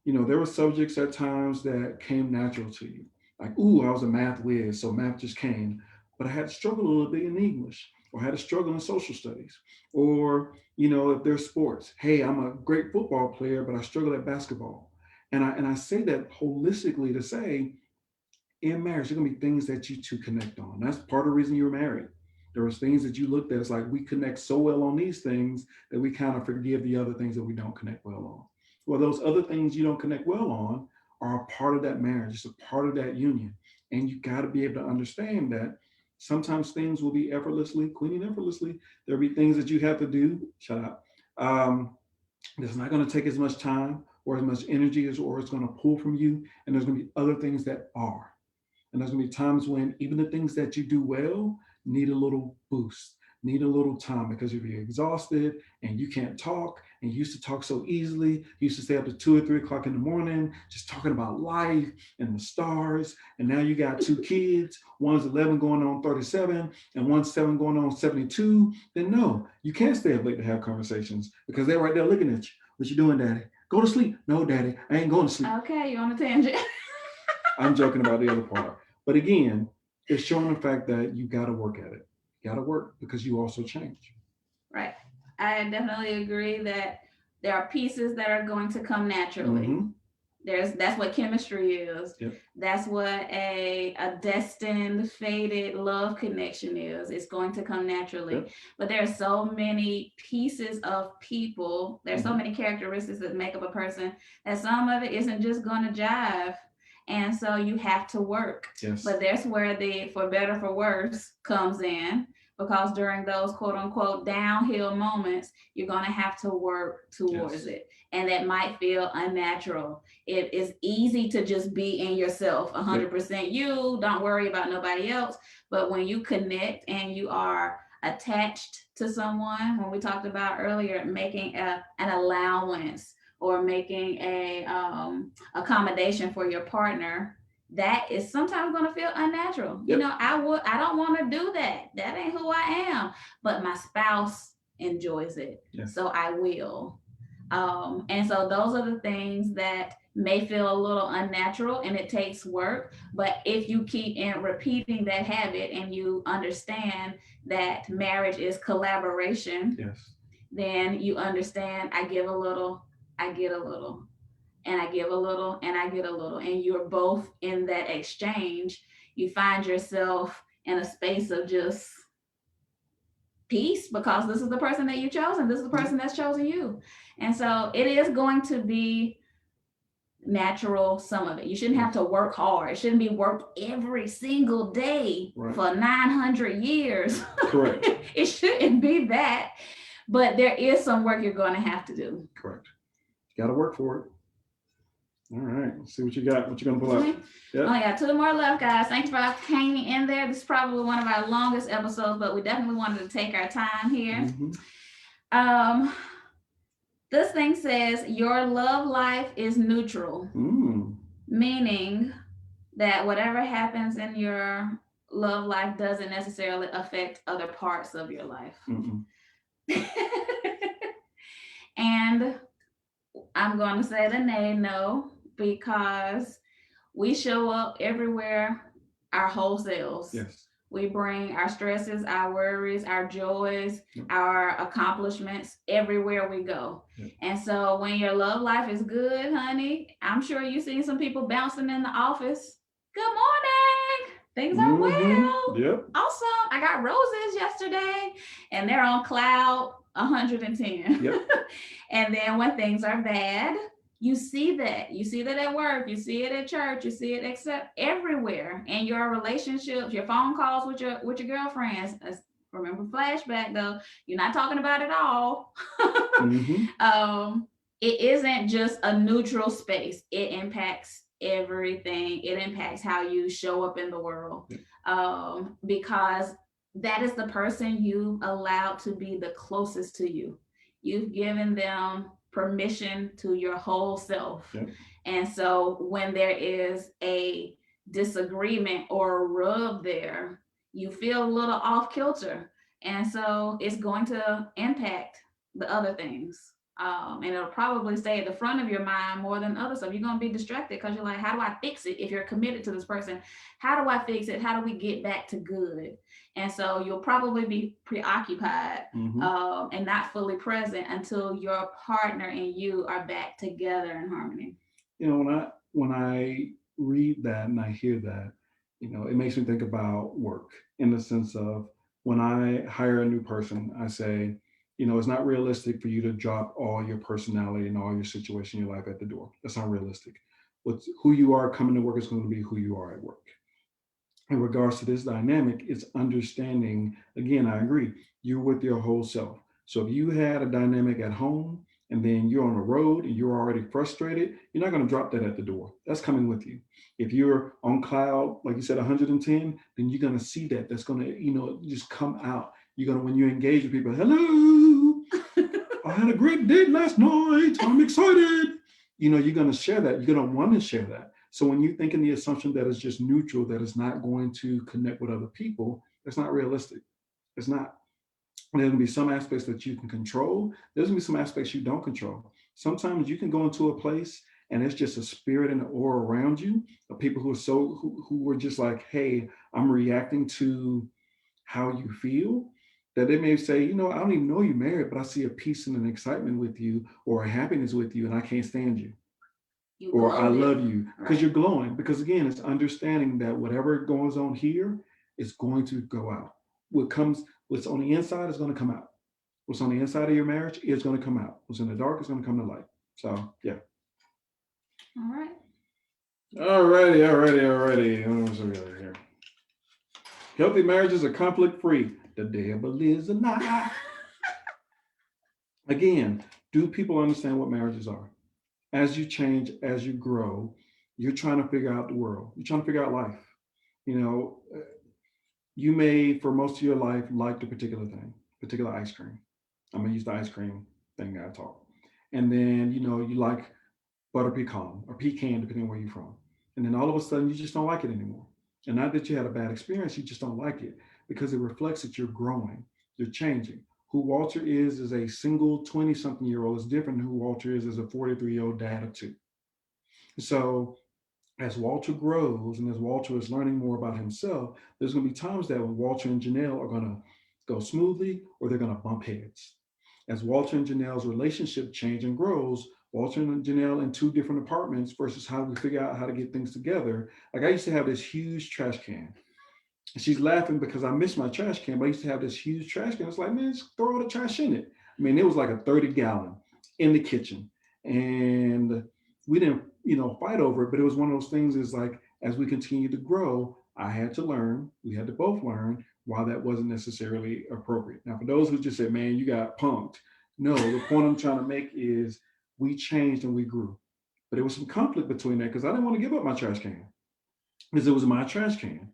[SPEAKER 2] There were subjects at times that came natural to you. Like, ooh, I was a math whiz, so math just came. But I had to struggle a little bit in English, or I had to struggle in social studies. Or, if there's sports, hey, I'm a great football player, but I struggle at basketball. And I say that holistically to say, in marriage, there are gonna be things that you two connect on. That's part of the reason you were married. There was things that you looked at. It's like we connect so well on these things that we kind of forgive the other things that we don't connect well on. Well, those other things you don't connect well on are a part of that marriage. It's a part of that union, and you got to be able to understand that sometimes things will be effortlessly, queening effortlessly. There'll be things that you have to do. Shut up. Um, that's not going to take as much time or as much energy as, or it's going to pull from you. And there's going to be other things that are. And there's gonna be times when even the things that you do well need a little boost, need a little time because if you're exhausted and you can't talk and you used to talk so easily, you used to stay up to 2 or 3 o'clock in the morning just talking about life and the stars. And now you got two kids, one's 11 going on 37 and one's 7 going on 72. Then no, you can't stay up late to have conversations because they're right there looking at you. What you doing, daddy? Go to sleep. No, daddy, I ain't going to sleep.
[SPEAKER 1] Okay, you on a tangent.
[SPEAKER 2] I'm joking about the other part. But again, it's showing the fact that you got to work at it. You got to work because you also change.
[SPEAKER 1] Right. I definitely agree that there are pieces that are going to come naturally.
[SPEAKER 2] Mm-hmm.
[SPEAKER 1] That's what chemistry is.
[SPEAKER 2] Yep.
[SPEAKER 1] That's what a destined, fated love connection is. It's going to come naturally.
[SPEAKER 2] Yep.
[SPEAKER 1] But there are so many pieces of people, there's so
[SPEAKER 2] Mhm.
[SPEAKER 1] many characteristics that make up a person that some of it isn't just going to jive. And so you have to work.
[SPEAKER 2] Yes.
[SPEAKER 1] But that's where the for better for worse comes in, because during those quote unquote downhill moments, you're going to have to work towards
[SPEAKER 2] Yes.
[SPEAKER 1] it. And that might feel unnatural. It is easy to just be in yourself 100% you, don't worry about nobody else. But when you connect and you are attached to someone, when we talked about earlier, making an allowance or making a accommodation for your partner, that is sometimes going to feel unnatural.
[SPEAKER 2] Yep.
[SPEAKER 1] I don't want to do that. That ain't who I am. But my spouse enjoys it.
[SPEAKER 2] Yeah.
[SPEAKER 1] So I will. And so those are the things that may feel a little unnatural and it takes work. But if you keep repeating that habit and you understand that marriage is collaboration,
[SPEAKER 2] Yes.
[SPEAKER 1] then you understand I give a little, I get a little, and I give a little, and I get a little. And you're both in that exchange. You find yourself in a space of just peace because this is the person that you chose and this is the person that's chosen you. And so it is going to be natural, some of it. You shouldn't have to work hard. It shouldn't be worked every single day for 900 years.
[SPEAKER 2] Correct.
[SPEAKER 1] It shouldn't be that. But there is some work you're going to have to do.
[SPEAKER 2] Correct. You got to work for it. All right. Let's see what you got. What you going to pull up?
[SPEAKER 1] Yep. Oh, yeah. 2 more left, guys. Thanks for hanging in there. This is probably one of our longest episodes, but we definitely wanted to take our time here. Mm-hmm. This thing says your love life is neutral, meaning that whatever happens in your love life doesn't necessarily affect other parts of your life. And I'm going to say the no, because we show up everywhere our whole selves.
[SPEAKER 2] Yes.
[SPEAKER 1] We bring our stresses, our worries, our joys, our accomplishments everywhere we go. And so when your love life is good, honey, I'm sure you've seen some people bouncing in the office. Good morning. Things are well.
[SPEAKER 2] Yep.
[SPEAKER 1] Awesome. I got roses yesterday, and they're on cloud 110.
[SPEAKER 2] Yep.
[SPEAKER 1] And then when things are bad, you see that. You see that at work. You see it at church. You see it everywhere. And your relationships, your phone calls with your girlfriends. Remember, flashback though. You're not talking about it all. It isn't just a neutral space. It impacts everything. It impacts how you show up in the world. Because that is the person you allowed to be the closest to you. You've given them permission to your whole self. Yep. And so when there is a disagreement or a rub there, you feel a little off kilter. And so it's going to impact the other things. And it'll probably stay at the front of your mind more than other stuff. You're going to be distracted because you're like, how do I fix it? If you're committed to this person, how do I fix it? How do we get back to good? And so you'll probably be preoccupied and not fully present until your partner and you are back together in harmony.
[SPEAKER 2] When I read that and I hear that, it makes me think about work in the sense of when I hire a new person, I say, it's not realistic for you to drop all your personality and all your situation in your life at the door. That's not realistic. Who you are coming to work is going to be who you are at work. In regards to this dynamic, it's understanding, again, I agree, you're with your whole self. So if you had a dynamic at home and then you're on the road and you're already frustrated, you're not going to drop that at the door. That's coming with you. If you're on cloud, like you said, 110, then you're going to see that. That's going to, just come out. You're going to, when you engage with people, hello, I had a great date last night. I'm excited. You're going to share that. You're going to want to share that. So when you think in the assumption that it's just neutral, that it's not going to connect with other people, that's not realistic. It's not. There's going to be some aspects that you can control. There's going to be some aspects you don't control. Sometimes you can go into a place and it's just a spirit and an aura around you of people who are just like, hey, I'm reacting to how you feel. That they may say, I don't even know you're married, but I see a peace and an excitement with you or a happiness with you, and I can't stand you. Or I love you because you're glowing. Because again, it's understanding that whatever goes on here is going to go out. What's on the inside is going to come out. What's on the inside of your marriage is going to come out. What's in the dark is going to come to light. So, yeah.
[SPEAKER 1] All right.
[SPEAKER 2] Alrighty. What else we got here? Healthy marriages are conflict-free. The devil is a lie. Again, do people understand what marriages are? As you change, as you grow, you're trying to figure out the world. You're trying to figure out life. You may, for most of your life, like the particular ice cream. I'm going to use the ice cream thing I talk. And then, you like butter pecan or pecan, depending on where you're from. And then all of a sudden, you just don't like it anymore. And not that you had a bad experience, you just don't like it because it reflects that you're growing, you're changing. Who Walter is as a single 20 something year old is different than who Walter is as a 43-year-old dad of two. So as Walter grows and as Walter is learning more about himself, there's going to be times that when Walter and Janelle are going to go smoothly or they're going to bump heads. As Walter and Janelle's relationship change and grows, Walter and Janelle in two different apartments versus how we figure out how to get things together. Like I used to have this huge trash can. And she's laughing because I miss my trash can, but I used to have this huge trash can. It's like, man, just throw all the trash in it. I mean, it was like a 30-gallon in the kitchen. And we didn't, fight over it, but it was one of those things is like, as we continue to grow, I had to learn, we had to both learn why that wasn't necessarily appropriate. Now, for those who just said, man, you got punked. No, the point I'm trying to make is we changed and we grew. But there was some conflict between that because I didn't want to give up my trash can because it was my trash can.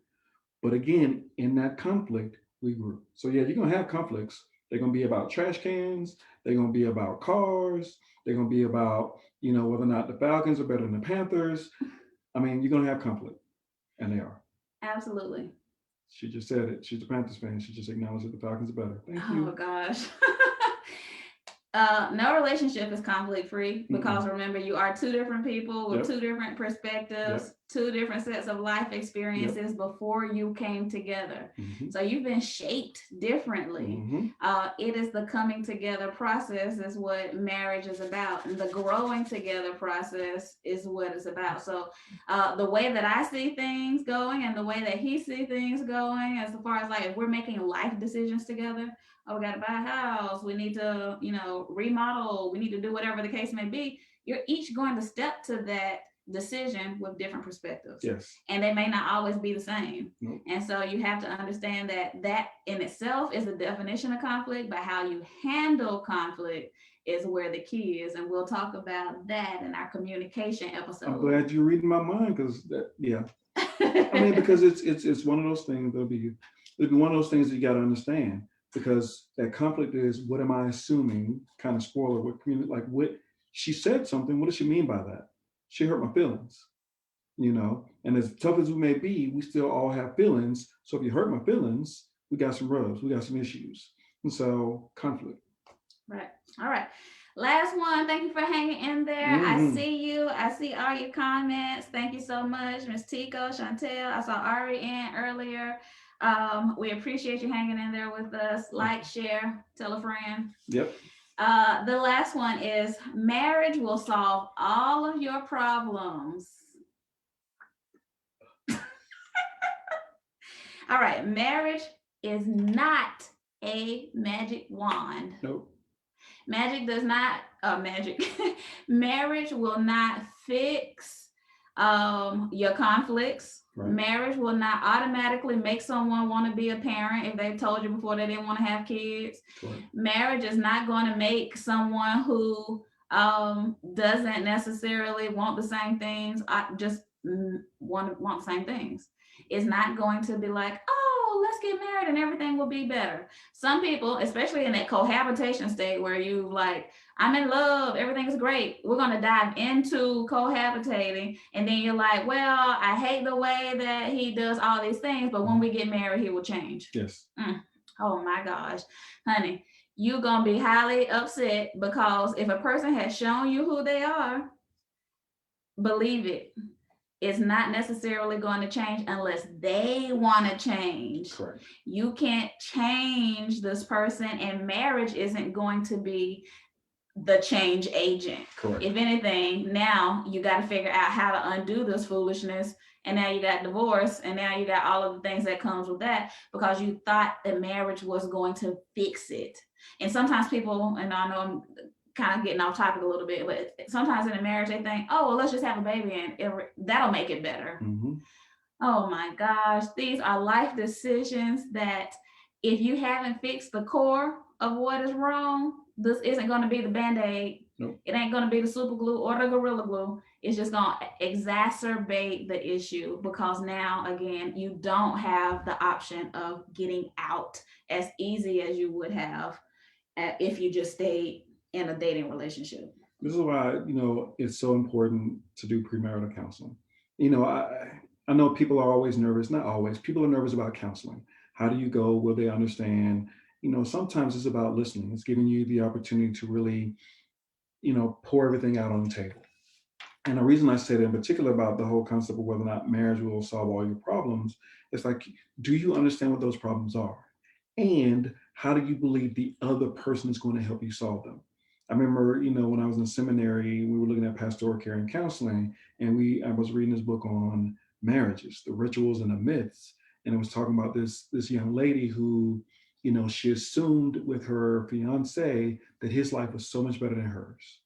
[SPEAKER 2] But again, in that conflict, we grew. So yeah, you're gonna have conflicts. They're gonna be about trash cans. They're gonna be about cars. They're gonna be about whether or not the Falcons are better than the Panthers. I mean, you're gonna have conflict, and they are.
[SPEAKER 1] Absolutely.
[SPEAKER 2] She just said it. She's a Panthers fan. She just acknowledged that the Falcons are better. Thank
[SPEAKER 1] Oh
[SPEAKER 2] you.
[SPEAKER 1] gosh. No relationship is conflict free because remember, you are two different people with
[SPEAKER 2] Yep.
[SPEAKER 1] two different perspectives,
[SPEAKER 2] Yep.
[SPEAKER 1] two different sets of life experiences before you came together. So you've been shaped differently. It is the coming together process is what marriage is about, and the growing together process is what it's about. So the way that I see things going and the way that he see things going, as far as like if we're making life decisions together, oh, we got to buy a house, we need to, remodel, we need to do whatever the case may be. You're each going to step to that decision with different perspectives.
[SPEAKER 2] Yes.
[SPEAKER 1] And they may not always be the same.
[SPEAKER 2] Nope.
[SPEAKER 1] And so you have to understand that in itself is the definition of conflict, but how you handle conflict is where the key is. And we'll talk about that in our communication episode.
[SPEAKER 2] I'm glad you're reading my mind because I mean, because it's one of those things. It'll be one of those things that you got to understand because that conflict is what am I assuming? Kind of spoiler. What she said something. What does she mean by that? She hurt my feelings, And as tough as we may be, we still all have feelings. So if you hurt my feelings, we got some rubs. We got some issues, and so conflict.
[SPEAKER 1] Right. All right. Last one. Thank you for hanging in there. I see you. I see all your comments. Thank you so much, Miss Tico, Chantel. I saw Ari in earlier. We appreciate you hanging in there with us. Like, share, tell a friend.
[SPEAKER 2] Yep.
[SPEAKER 1] The last one is marriage will solve all of your problems. All right. Marriage is not a magic wand.
[SPEAKER 2] Nope.
[SPEAKER 1] Magic does not, marriage will not fix your conflicts. Right. Marriage will not automatically make someone want to be a parent if they've told you before they didn't want to have kids. Right. Marriage is not going to make someone who doesn't necessarily want the same things, just want the same things. It's not going to be like, oh, let's get married and everything will be better. Some people, especially in that cohabitation state where you like, I'm in love, everything's great. We're going to dive into cohabitating. And then you're like, well, I hate the way that he does all these things, but when we get married, he will change.
[SPEAKER 2] Yes.
[SPEAKER 1] Oh my gosh, honey, you're going to be highly upset because if a person has shown you who they are, believe it. It's not necessarily going to change unless they want to change.
[SPEAKER 2] Correct.
[SPEAKER 1] You can't change this person, and marriage isn't going to be the change agent.
[SPEAKER 2] Correct.
[SPEAKER 1] If anything, now you got to figure out how to undo this foolishness. And now you got divorce, and now you got all of the things that comes with that because you thought that marriage was going to fix it. And sometimes people, and I know I'm kind of getting off topic a little bit, but sometimes in a marriage they think, oh, well, let's just have a baby and that'll make it better. Oh my gosh, these are life decisions that if you haven't fixed the core of what is wrong, this isn't going to be the Band-Aid.
[SPEAKER 2] Nope.
[SPEAKER 1] It ain't going to be the super glue or the Gorilla Glue. It's just going to exacerbate the issue because now, again, you don't have the option of getting out as easy as you would have if you just stayed in a dating relationship.
[SPEAKER 2] This is why, it's so important to do premarital counseling You know, I know people are always nervous, not always. People are nervous about counseling. How do you go? Will they understand? You know, sometimes it's about listening. It's giving you the opportunity to really, pour everything out on the table. And the reason I said in particular about the whole concept of whether or not marriage will solve all your problems, it's like, do you understand what those problems are? And how do you believe the other person is going to help you solve them? I remember, when I was in seminary, we were looking at pastoral care and counseling, and I was reading this book on marriages, the rituals and the myths. And it was talking about this young lady who, she assumed with her fiance that his life was so much better than hers,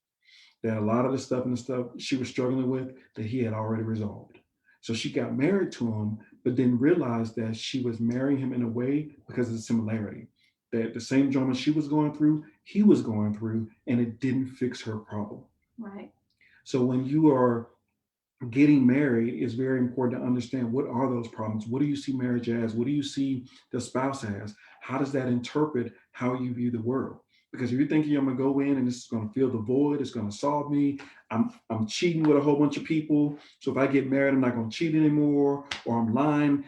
[SPEAKER 2] that a lot of the stuff and the stuff she was struggling with that he had already resolved. So she got married to him, but then realized that she was marrying him in a way because of the similarity. That the same drama she was going through, he was going through, and it didn't fix her problem.
[SPEAKER 1] Right.
[SPEAKER 2] So when you are getting married, it's very important to understand what are those problems. What do you see marriage as? What do you see the spouse as? How does that interpret how you view the world? Because if you're thinking I'm gonna go in and this is gonna fill the void, it's gonna solve me. I'm cheating with a whole bunch of people. So if I get married, I'm not gonna cheat anymore, or I'm lying,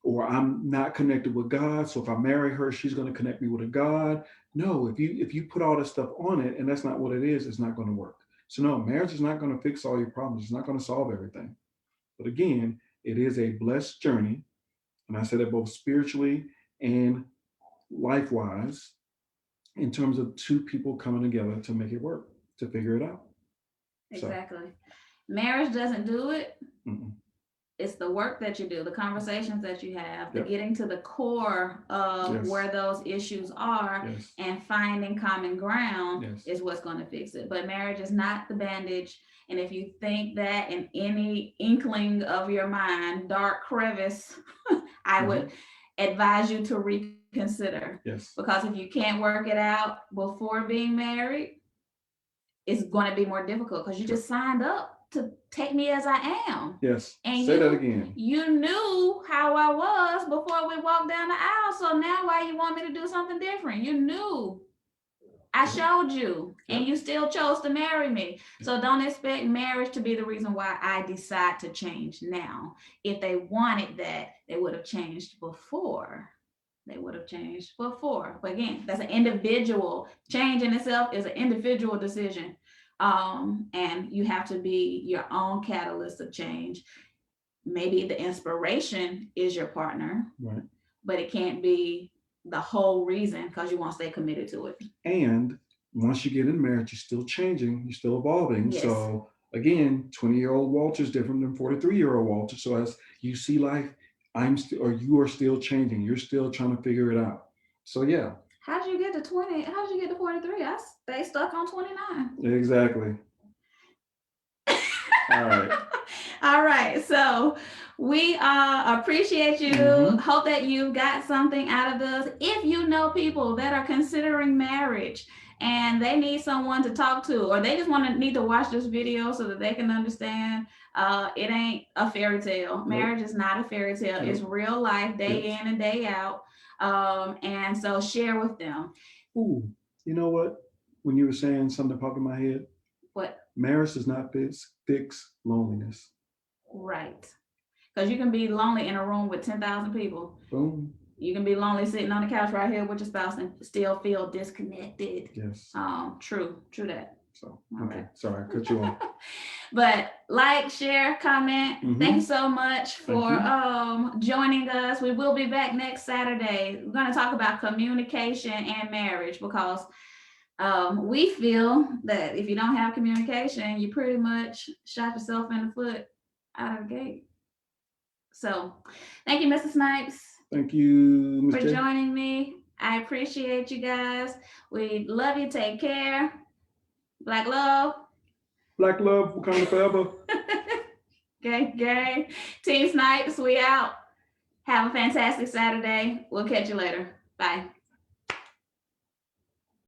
[SPEAKER 2] or I'm not connected with God. So if I marry her, she's gonna connect me with a God. No, if you put all this stuff on it and that's not what it is, it's not gonna work. So no, marriage is not going to fix all your problems. It's not going to solve everything. But again, it is a blessed journey. And I say that both spiritually and life-wise, in terms of two people coming together to make it work, to figure it out.
[SPEAKER 1] Exactly. Marriage doesn't do it.
[SPEAKER 2] Mm-mm.
[SPEAKER 1] It's the work that you do, the conversations that you have, the
[SPEAKER 2] Yep.
[SPEAKER 1] getting to the core of
[SPEAKER 2] Yes.
[SPEAKER 1] where those issues are,
[SPEAKER 2] Yes.
[SPEAKER 1] and finding common ground
[SPEAKER 2] Yes.
[SPEAKER 1] is what's going to fix it. But marriage is not the bandage. And if you think that in any inkling of your mind, dark crevice, I would advise you to reconsider.
[SPEAKER 2] Yes.
[SPEAKER 1] Because if you can't work it out before being married, it's going to be more difficult because you just signed up to take me as I am.
[SPEAKER 2] Yes.
[SPEAKER 1] And
[SPEAKER 2] Say that again.
[SPEAKER 1] You knew how I was before we walked down the aisle. So now why you want me to do something different? You knew. I showed you, and you still chose to marry me. So don't expect marriage to be the reason why I decide to change now. If they wanted that, they would have changed before. But again, that's an individual change in itself is an individual decision. And you have to be your own catalyst of change. Maybe the inspiration is your partner,
[SPEAKER 2] right,
[SPEAKER 1] but it can't be the whole reason because you won't stay committed to it.
[SPEAKER 2] And once you get in marriage, you're still changing, you're still evolving.
[SPEAKER 1] Yes.
[SPEAKER 2] So again, 20-year-old Walter is different than 43-year-old Walter. So as you see life, you are still changing. You're still trying to figure it out. So yeah.
[SPEAKER 1] How'd you get to 20? How'd you get to 43? I stay stuck on 29.
[SPEAKER 2] Exactly. All right.
[SPEAKER 1] All right. So we appreciate you.
[SPEAKER 2] Mhm.
[SPEAKER 1] Hope that you got something out of this. If you know people that are considering marriage and they need someone to talk to, or they just need to watch this video so that they can understand, it ain't a fairy tale.
[SPEAKER 2] Nope.
[SPEAKER 1] Marriage is not a fairy tale.
[SPEAKER 2] Nope.
[SPEAKER 1] It's real life, day
[SPEAKER 2] Yes.
[SPEAKER 1] in and day out. And so share with them.
[SPEAKER 2] Ooh, you know what? When you were saying something popped in my head,
[SPEAKER 1] What?
[SPEAKER 2] Marriage does not fix loneliness.
[SPEAKER 1] Right. Because you can be lonely in a room with 10,000 people.
[SPEAKER 2] Boom.
[SPEAKER 1] You can be lonely sitting on the couch right here with your spouse and still feel disconnected.
[SPEAKER 2] Yes.
[SPEAKER 1] True that.
[SPEAKER 2] So,
[SPEAKER 1] All
[SPEAKER 2] okay.
[SPEAKER 1] right.
[SPEAKER 2] Sorry, I cut you off.
[SPEAKER 1] But like, share, comment.
[SPEAKER 2] Mhm.
[SPEAKER 1] Thank you so much for joining us. We will be back next Saturday. We're going to talk about communication and marriage because we feel that if you don't have communication, you pretty much shot yourself in the foot out of the gate. So thank you, Mr. Snipes.
[SPEAKER 2] Thank you,
[SPEAKER 1] for joining me. I appreciate you guys. We love you. Take care. Black love.
[SPEAKER 2] Black love, Wakanda forever.
[SPEAKER 1] Okay. Team Snipes, we out. Have a fantastic Saturday. We'll catch you later. Bye.